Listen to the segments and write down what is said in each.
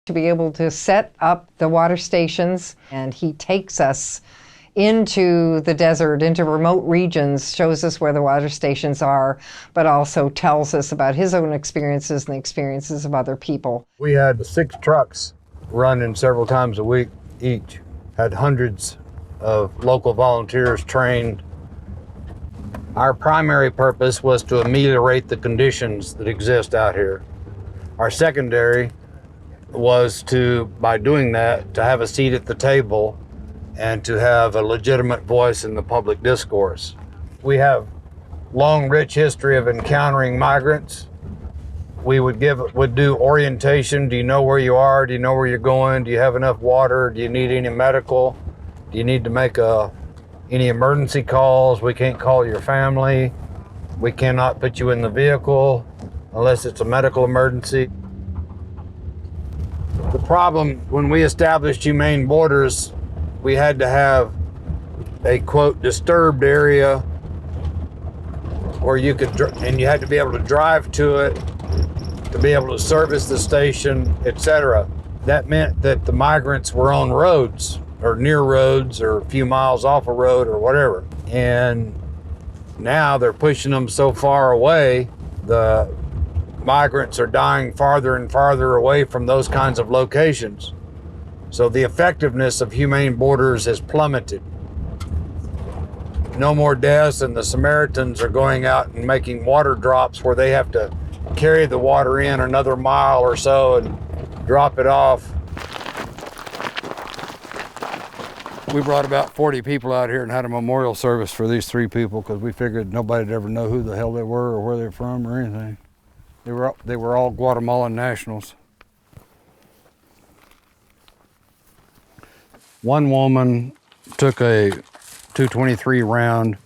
to be able to set up the water stations, and he takes us into the desert, into remote regions, shows us where the water stations are, but also tells us about his own experiences and the experiences of other people. We had 6 trucks running several times a week each, had hundreds of local volunteers trained. Our primary purpose was to ameliorate the conditions that exist out here. Our secondary was to, by doing that, to have a seat at the table and to have a legitimate voice in the public discourse. We have long, rich history of encountering migrants. We would do orientation. Do you know where you are? Do you know where you're going? Do you have enough water? Do you need any medical? Do you need to make any emergency calls? We can't call your family. We cannot put you in the vehicle unless it's a medical emergency. The problem when we established humane borders, we had to have a, quote, disturbed area where you could, and you had to be able to drive to it, to be able to service the station, etc. That meant that the migrants were on roads or near roads or a few miles off a road or whatever. And now they're pushing them so far away, the migrants are dying farther and farther away from those kinds of locations. So the effectiveness of humane borders has plummeted. No more deaths, and the Samaritans are going out and making water drops where they have to carry the water in another mile or so and drop it off. We brought about 40 people out here and had a memorial service for these 3 people because we figured nobody'd ever know who the hell they were or where they're from or anything. They were all Guatemalan nationals. One woman took a .223 round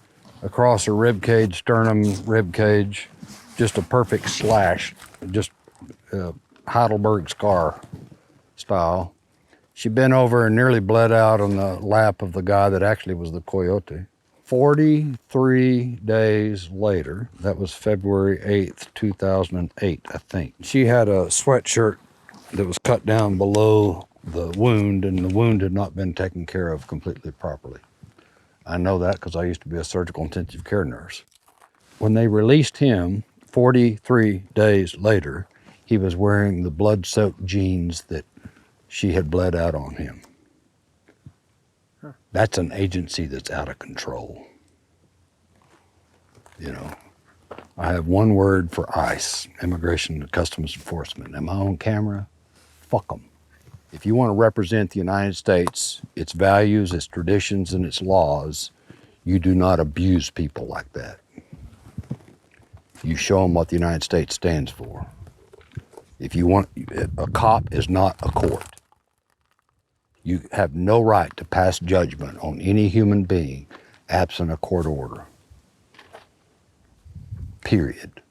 across her rib cage, sternum rib cage, just a perfect slash, just Heidelberg scar style. She bent over and nearly bled out on the lap of the guy that actually was the coyote. 43 days later, that was February 8th, 2008, I think. She had a sweatshirt that was cut down below the wound, and the wound had not been taken care of completely properly. I know that because I used to be a surgical intensive care nurse. When they released him, 43 days later, he was wearing the blood-soaked jeans that she had bled out on him. Huh. That's an agency that's out of control. You know, I have one word for ICE, Immigration and Customs Enforcement. Am I on camera? Fuck them. If you want to represent the United States, its values, its traditions, and its laws, you do not abuse people like that. You show them what the United States stands for. If you want, a cop is not a court. You have no right to pass judgment on any human being absent a court order. Period.